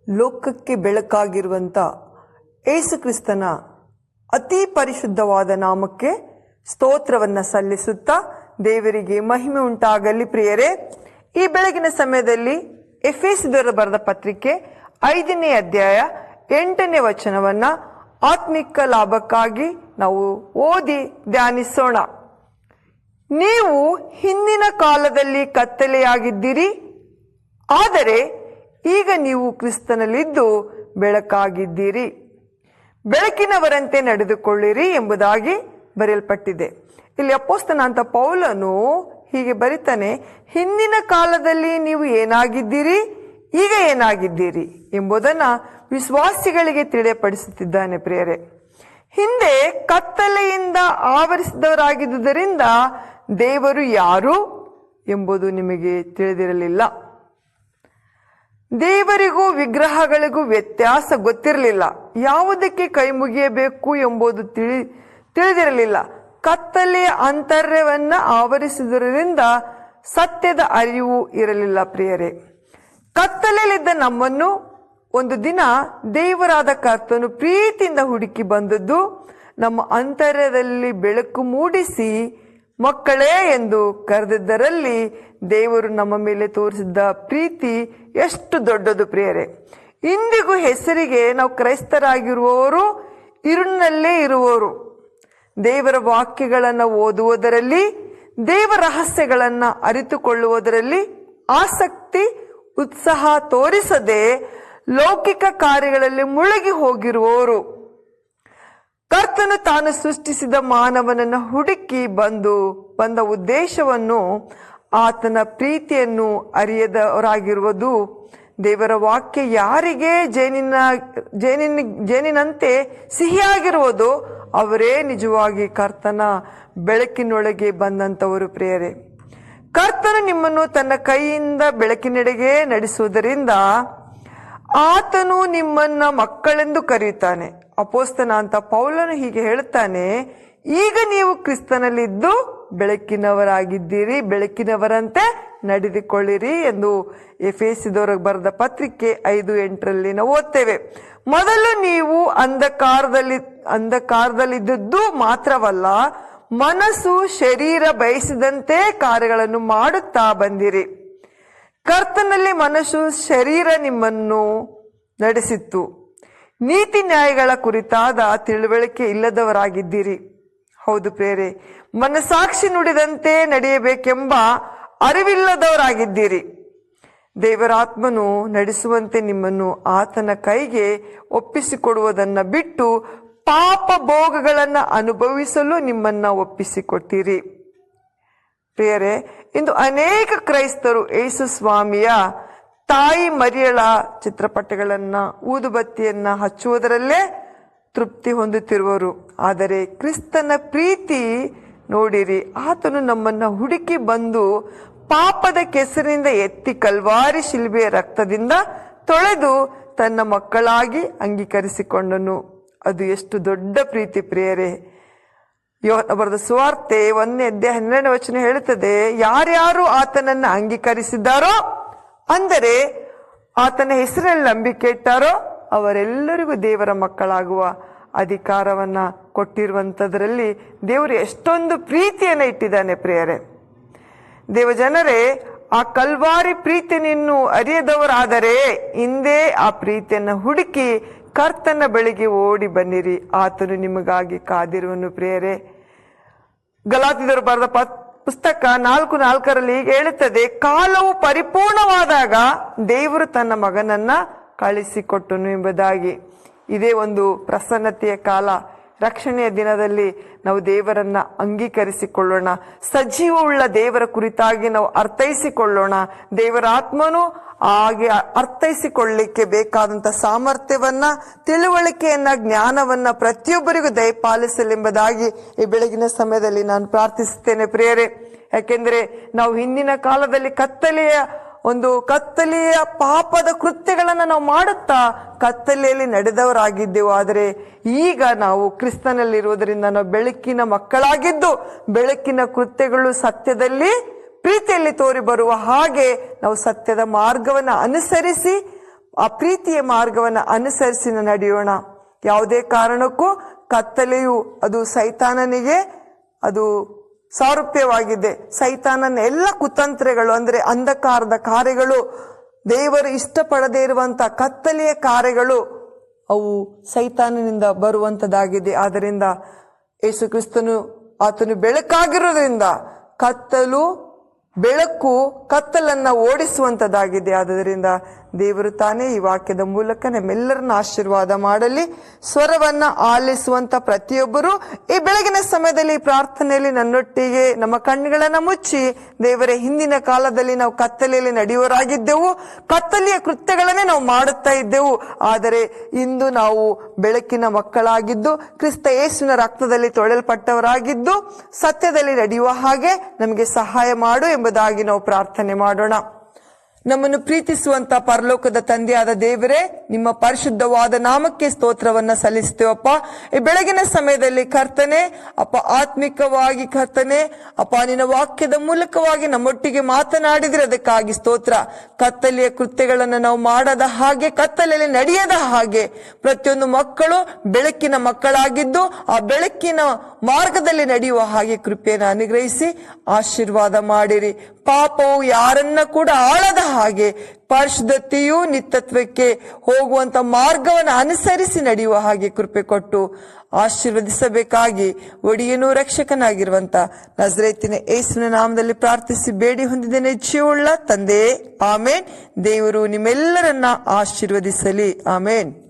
ಲೋಕಕ್ಕೆ ಬೆಳಕಾಗಿರುವಂಥ ಯೇಸು ಕ್ರಿಸ್ತನ ಅತಿ ಪರಿಶುದ್ಧವಾದ ನಾಮಕ್ಕೆ ಸ್ತೋತ್ರವನ್ನು ಸಲ್ಲಿಸುತ್ತಾ ದೇವರಿಗೆ ಮಹಿಮೆ ಉಂಟಾಗಲಿ. ಪ್ರಿಯರೇ, ಈ ಬೆಳಗಿನ ಸಮಯದಲ್ಲಿ ಎಫೆಸದವರ ಬರೆದ ಪತ್ರಿಕೆ 5ನೇ ಅಧ್ಯಾಯ 8ನೇ ವಚನವನ್ನು ಆತ್ಮಿಕ ಲಾಭಕ್ಕಾಗಿ ನಾವು ಓದಿ ಧ್ಯಾನಿಸೋಣ. ನೀವು ಹಿಂದಿನ ಕಾಲದಲ್ಲಿ ಕತ್ತಲೆಯಾಗಿದ್ದೀರಿ, ಆದರೆ ಈಗ ನೀವು ಕ್ರಿಸ್ತನಲ್ಲಿದ್ದು ಬೆಳಕಾಗಿದ್ದೀರಿ. ಬೆಳಕಿನವರಂತೆ ನಡೆದುಕೊಳ್ಳಿರಿ ಎಂಬುದಾಗಿ ಬರೆಯಲ್ಪಟ್ಟಿದೆ. ಇಲ್ಲಿ ಅಪೊಸ್ತಲನಾದ ಪೌಲನು ಹೀಗೆ ಬರೀತಾನೆ, ಹಿಂದಿನ ಕಾಲದಲ್ಲಿ ನೀವು ಏನಾಗಿದ್ದೀರಿ, ಈಗ ಏನಾಗಿದ್ದೀರಿ ಎಂಬುದನ್ನು ವಿಶ್ವಾಸಿಗಳಿಗೆ ತಿಳಿಯಪಡಿಸುತ್ತಿದ್ದಾನೆ. ಪ್ರಿಯರೇ, ಹಿಂದೆ ಕತ್ತಲೆಯಿಂದ ಆವರಿಸಿದವರಾಗಿದ್ದುದರಿಂದ ದೇವರು ಯಾರು ಎಂಬುದು ನಿಮಗೆ ತಿಳಿದಿರಲಿಲ್ಲ. ದೇವರಿಗೂ ವಿಗ್ರಹಗಳಿಗೂ ವ್ಯತ್ಯಾಸ ಗೊತ್ತಿರಲಿಲ್ಲ. ಯಾವುದಕ್ಕೆ ಕೈ ಮುಗಿಯಬೇಕು ಎಂಬುದು ತಿಳಿದಿರಲಿಲ್ಲ. ಕತ್ತಲೆಯ ಅಂತರ್ಯವನ್ನು ಆವರಿಸಿದುದರಿಂದ ಸತ್ಯದ ಅರಿವು ಇರಲಿಲ್ಲ. ಪ್ರಿಯರೇ, ಕತ್ತಲೆಯಲ್ಲಿದ್ದ ನಮ್ಮನ್ನು ಒಂದು ದಿನ ದೇವರಾದ ಕರ್ತನು ಪ್ರೀತಿಯಿಂದ ಹುಡುಕಿ ಬಂದದ್ದು, ನಮ್ಮ ಅಂತರ್ಯದಲ್ಲಿ ಬೆಳಕು ಮೂಡಿಸಿ ಮಕ್ಕಳೇ ಎಂದು ಕರೆದಿದ್ದರಲ್ಲಿ ದೇವರು ನಮ್ಮ ಮೇಲೆ ತೋರಿಸಿದ್ದ ಪ್ರೀತಿ ಎಷ್ಟು ದೊಡ್ಡದು. ಪ್ರಿಯರೇ, ಇಂದಿಗೂ ಹೆಸರಿಗೆ ನಾವು ಕ್ರೈಸ್ತರಾಗಿರುವವರು ಇರುಳಿನಲ್ಲೇ ಇರುವವರು. ದೇವರ ವಾಕ್ಯಗಳನ್ನು ಓದುವುದರಲ್ಲಿ, ದೇವರ ರಹಸ್ಯಗಳನ್ನು ಅರಿತುಕೊಳ್ಳುವುದರಲ್ಲಿ ಆಸಕ್ತಿ ಉತ್ಸಾಹ ತೋರಿಸದೆ ಲೌಕಿಕ ಕಾರ್ಯಗಳಲ್ಲಿ ಮುಳುಗಿ ಹೋಗಿರುವವರು. ಕರ್ತನು ತಾನು ಸೃಷ್ಟಿಸಿದ ಮಾನವನನ್ನು ಹುಡುಕಿ ಬಂದ ಉದ್ದೇಶವನ್ನು, ಆತನ ಪ್ರೀತಿಯನ್ನು ಅರಿಯದವರಾಗಿರುವುದು. ದೇವರ ವಾಕ್ಯ ಯಾರಿಗೆ ಜೇನಿನಂತೆ ಸಿಹಿಯಾಗಿರುವುದು, ಅವರೇ ನಿಜವಾಗಿ ಕರ್ತನ ಬೆಳಕಿನೊಳಗೆ ಬಂದಂಥವರು. ಪ್ರಿಯರೇ, ಕರ್ತನು ನಿಮ್ಮನ್ನು ತನ್ನ ಕೈಯಿಂದ ಬೆಳಕಿನೆಡೆಗೆ ನಡೆಸುವುದರಿಂದ ಆತನು ನಿಮ್ಮನ್ನ ಮಕ್ಕಳೆಂದು ಕರೆಯುತ್ತಾನೆ. ಅಪೊಸ್ತಲನಾದ ಪೌಲನು ಹೀಗೆ ಹೇಳುತ್ತಾನೆ, ಈಗ ನೀವು ಕ್ರಿಸ್ತನಲ್ಲಿದ್ದು ಬೆಳಕಿನವರಾಗಿದ್ದೀರಿ, ಬೆಳಕಿನವರಂತೆ ನಡೆದುಕೊಳ್ಳಿರಿ ಎಂದು ಎಫೆಸದವರಿಗೆ ಬರೆದ ಪತ್ರಿಕೆ 5:8 ನಾವು ಓದ್ತೇವೆ. ಮೊದಲು ನೀವು ಅಂಧಕಾರದಲ್ಲಿದ್ದದ್ದು ಮಾತ್ರವಲ್ಲ, ಮನಸ್ಸು ಶರೀರ ಬಯಸಿದಂತೆ ಕಾರ್ಯಗಳನ್ನು ಮಾಡುತ್ತಾ ಬಂದಿರಿ. ಕರ್ತನಲ್ಲಿ ಮನಸ್ಸು ಶರೀರ ನಿಮ್ಮನ್ನು ನಡೆಸಿತ್ತು. ನೀತಿ ನ್ಯಾಯಗಳ ಕುರಿತಾದ ತಿಳುವಳಿಕೆ ಇಲ್ಲದವರಾಗಿದ್ದೀರಿ. ಹೌದು ಪ್ರಿಯರೇ, ಮನಸಾಕ್ಷಿ ನುಡಿದಂತೆ ನಡೆಯಬೇಕೆಂಬ ಅರಿವಿಲ್ಲದವರಾಗಿದ್ದೀರಿ. ದೇವರಾತ್ಮನು ನಡೆಸುವಂತೆ ನಿಮ್ಮನ್ನು ಆತನ ಕೈಗೆ ಒಪ್ಪಿಸಿಕೊಡುವುದನ್ನು ಬಿಟ್ಟು ಪಾಪ ಭೋಗಗಳನ್ನು ಅನುಭವಿಸಲು ನಿಮ್ಮನ್ನ ಒಪ್ಪಿಸಿಕೊಟ್ಟಿರಿ. ಪ್ರಿಯರೇ, ಇಂದು ಅನೇಕ ಕ್ರೈಸ್ತರು ಯೇಸು ಸ್ವಾಮಿಯ ತಾಯಿ ಮರಿಯಳ ಚಿತ್ರಪಟಗಳನ್ನ, ಊದುಬತ್ತಿಯನ್ನ ಹಚ್ಚುವುದರಲ್ಲೇ ತೃಪ್ತಿ ಹೊಂದುತ್ತಿರುವರು. ಆದರೆ ಕ್ರಿಸ್ತನ ಪ್ರೀತಿ ನೋಡಿರಿ, ಆತನು ನಮ್ಮನ್ನ ಹುಡುಕಿ ಬಂದು ಪಾಪದ ಕೆಸರಿನಿಂದ ಎತ್ತಿ ಕಲ್ವಾರಿ ಶಿಲುಬೆಯ ರಕ್ತದಿಂದ ತೊಳೆದು ತನ್ನ ಮಕ್ಕಳಾಗಿ ಅಂಗೀಕರಿಸಿಕೊಂಡನು. ಅದು ಎಷ್ಟು ದೊಡ್ಡ ಪ್ರೀತಿ. ಪ್ರಿಯರೇ, ಯೋಹನ ಬರೆದ ಸುವಾರ್ತೆ 1ನೇ ಅಧ್ಯಾಯ 12ನೇ ವಚನ ಹೇಳುತ್ತದೆ, ಯಾರ್ಯಾರು ಆತನನ್ನು ಅಂಗೀಕರಿಸಿದ್ದಾರೋ, ಅಂದರೆ ಆತನ ಹೆಸರಲ್ಲಿ ನಂಬಿಕೆ ಇಟ್ಟಾರೋ ಅವರೆಲ್ಲರಿಗೂ ದೇವರ ಮಕ್ಕಳಾಗುವ ಅಧಿಕಾರವನ್ನ ಕೊಟ್ಟಿರುವಂಥದ್ರಲ್ಲಿ ದೇವರು ಎಷ್ಟೊಂದು ಪ್ರೀತಿಯನ್ನು ಇಟ್ಟಿದ್ದಾನೆ. ಪ್ರಿಯರೇ, ದೇವಜನರೇ, ಆ ಕಲ್ವಾರಿ ಪ್ರೀತಿಯನ್ನು ಅರಿಯದವರಾದರೆ ಹಿಂದೆ ಆ ಪ್ರೀತಿಯನ್ನು ಹುಡುಕಿ ಕರ್ತನ ಬಳಿಗೆ ಓಡಿ ಬನ್ನಿರಿ, ಆತನು ನಿಮಗಾಗಿ ಕಾದಿರುವನು. ಪ್ರಿಯರೇ, ಗಲಾತ್ಯರು ಬರೆದ ಪುಸ್ತಕ 4:4 ಹೀಗೆ ಹೇಳುತ್ತದೆ, ಕಾಲವು ಪರಿಪೂರ್ಣವಾದಾಗ ದೇವರು ತನ್ನ ಮಗನನ್ನ ಕಳಿಸಿಕೊಟ್ಟನು ಎಂಬುದಾಗಿ. ಇದೇ ಒಂದು ಪ್ರಸನ್ನತೆಯ ಕಾಲ. ರಕ್ಷಣೆಯ ದಿನದಲ್ಲಿ ನಾವು ದೇವರನ್ನ ಅಂಗೀಕರಿಸಿಕೊಳ್ಳೋಣ. ಸಜೀವವುಳ್ಳ ದೇವರ ಕುರಿತಾಗಿ ನಾವು ಅರ್ಥೈಸಿಕೊಳ್ಳೋಣ. ದೇವರ ಆತ್ಮನು ಹಾಗೆ ಅರ್ಥೈಸಿಕೊಳ್ಳಲಿಕ್ಕೆ ಬೇಕಾದಂತ ಸಾಮರ್ಥ್ಯವನ್ನ, ತಿಳುವಳಿಕೆಯನ್ನ, ಜ್ಞಾನವನ್ನ ಪ್ರತಿಯೊಬ್ಬರಿಗೂ ದಯಪಾಲಿಸಲೆಂಬುದಾಗಿ ಈ ಬೆಳಗಿನ ಸಮಯದಲ್ಲಿ ನಾನು ಪ್ರಾರ್ಥಿಸುತ್ತೇನೆ. ಪ್ರಿಯರೇ, ಯಾಕೆಂದ್ರೆ ನಾವು ಹಿಂದಿನ ಕಾಲದಲ್ಲಿ ಕತ್ತಲೆಯ ಪಾಪದ ಕೃತ್ಯಗಳನ್ನ ನಾವು ಮಾಡುತ್ತಾ ಕತ್ತಲೆಯಲ್ಲಿ ನಡೆದವರಾಗಿದ್ದೆವು. ಆದರೆ ಈಗ ನಾವು ಕ್ರಿಸ್ತನಲ್ಲಿರುವುದರಿಂದ ನಾವು ಬೆಳಕಿನ ಮಕ್ಕಳಾಗಿದ್ದು, ಬೆಳಕಿನ ಕೃತ್ಯಗಳು ಸತ್ಯದಲ್ಲಿ ಪ್ರೀತಿಯಲ್ಲಿ ತೋರಿ ಬರುವ ಹಾಗೆ ನಾವು ಸತ್ಯದ ಮಾರ್ಗವನ್ನು ಅನುಸರಿಸಿ ಆ ಪ್ರೀತಿಯ ಮಾರ್ಗವನ್ನು ಅನುಸರಿಸಿ ನಡೆಯೋಣ. ಯಾವುದೇ ಕಾರಣಕ್ಕೂ ಕತ್ತಲೆಯು ಅದು ಸೈತಾನನಿಗೆ ಅದು ಸಾರೂಪ್ಯವಾಗಿದೆ. ಸೈತಾನನ ಎಲ್ಲ ಕುತಂತ್ರಗಳು ಅಂದ್ರೆ ಅಂಧಕಾರದ ಕಾರ್ಯಗಳು, ದೇವರು ಇಷ್ಟಪಡದೇ ಇರುವಂತ ಕತ್ತಲೆಯ ಕಾರ್ಯಗಳು ಅವು ಸೈತಾನನಿಂದ ಬರುವಂತದ್ದಾಗಿದೆ. ಆದ್ದರಿಂದ ಯೇಸು ಕ್ರಿಸ್ತನು ಆತನು ಬೆಳಕಾಗಿರೋದ್ರಿಂದ ಕತ್ತಲು ಬೆಳಕು ಕತ್ತಲನ್ನ ಓಡಿಸುವಂತದ್ದಾಗಿದೆ. ಆದ್ದರಿಂದ ದೇವರು ತಾನೇ ಈ ವಾಕ್ಯದ ಮೂಲಕ ನಮ್ಮೆಲ್ಲರನ್ನ ಆಶೀರ್ವಾದ ಮಾಡಲಿ. ಸ್ವರವನ್ನ ಆಲಿಸುವಂತ ಪ್ರತಿಯೊಬ್ಬರು ಈ ಬೆಳಗಿನ ಸಮಯದಲ್ಲಿ ಪ್ರಾರ್ಥನೆಯಲ್ಲಿ ನನ್ನೊಟ್ಟಿಗೆ ನಮ್ಮ ಕಣ್ಣುಗಳನ್ನ ಮುಚ್ಚಿ, ದೇವರೇ, ಹಿಂದಿನ ಕಾಲದಲ್ಲಿ ನಾವು ಕತ್ತಲೆಯಲ್ಲಿ ನಡೆಯುವರಾಗಿದ್ದೆವು, ಕತ್ತಲೆಯ ಕೃತ್ಯಗಳನ್ನೇ ನಾವು ಮಾಡುತ್ತಾ ಇದ್ದೆವು. ಆದರೆ ಇಂದು ನಾವು ಬೆಳಕಿನ ಮಕ್ಕಳಾಗಿದ್ದು, ಕ್ರಿಸ್ತ ಯೇಸುವಿನ ರಕ್ತದಲ್ಲಿ ತೊಳೆಯಲ್ಪಟ್ಟವರಾಗಿದ್ದು, ಸತ್ಯದಲ್ಲಿ ನಡೆಯುವ ಹಾಗೆ ನಮಗೆ ಸಹಾಯ ಮಾಡು ಎಂಬುದಾಗಿ ನಾವು ಪ್ರಾರ್ಥನೆ ಮಾಡೋಣ. ನಮ್ಮನ್ನು ಪ್ರೀತಿಸುವಂತ ಪರಲೋಕದ ತಂದೆಯಾದ ದೇವರೇ, ನಿಮ್ಮ ಪರಿಶುದ್ಧವಾದ ನಾಮಕ್ಕೆ ಸ್ತೋತ್ರವನ್ನ ಸಲ್ಲಿಸ್ತೇವಪ್ಪ. ಈ ಬೆಳಗಿನ ಸಮಯದಲ್ಲಿ ಕರ್ತನೆ ಅಪ್ಪ, ಆತ್ಮಿಕವಾಗಿ ಕರ್ತನೆ ಅಪ್ಪ, ನಿನ್ನ ವಾಕ್ಯದ ಮೂಲಕವಾಗಿ ನಮ್ಮೊಟ್ಟಿಗೆ ಮಾತನಾಡಿದ್ರೆ ಅದಕ್ಕಾಗಿ ಸ್ತೋತ್ರ. ಕತ್ತಲೆಯ ಕೃತ್ಯಗಳನ್ನು ನಾವು ಮಾಡದ ಹಾಗೆ, ಕತ್ತಲೆಯಲ್ಲಿ ನಡೆಯದ ಹಾಗೆ ಪ್ರತಿಯೊಂದು ಮಕ್ಕಳು ಬೆಳಕಿನ ಮಕ್ಕಳಾಗಿದ್ದು ಆ ಬೆಳಕಿನ ಮಾರ್ಗದಲ್ಲಿ ನಡೆಯುವ ಹಾಗೆ ಕೃಪೆಯನ್ನು ಅನುಗ್ರಹಿಸಿ ಆಶೀರ್ವಾದ ಮಾಡಿರಿ. ಪಾಪವು ಯಾರನ್ನ ಕೂಡ ಆಳದ ಹಾಗೆ ಪರಿಶುದ್ಧತೆಯು ನಿತ್ಯತ್ವಕ್ಕೆ ಹೋಗುವಂತ ಮಾರ್ಗವನ್ನು ಅನುಸರಿಸಿ ನಡೆಯುವ ಹಾಗೆ ಕೃಪೆ ಕೊಟ್ಟು ಆಶೀರ್ವದಿಸಬೇಕಾಗಿ ಒಡೆಯನೂ ರಕ್ಷಕನಾಗಿರುವಂತ ನಜರೇತಿನ ಯೇಸುವಿನ ನಾಮದಲ್ಲಿ ಪ್ರಾರ್ಥಿಸಿ ಬೇಡಿ ಹೊಂದಿದ್ದೇನೆ, ಜೀವವುಳ್ಳ ತಂದೆಯೇ, ಆಮೇನ್. ದೇವರು ನಿಮ್ಮೆಲ್ಲರನ್ನ ಆಶೀರ್ವದಿಸಲಿ. ಆಮೇನ್.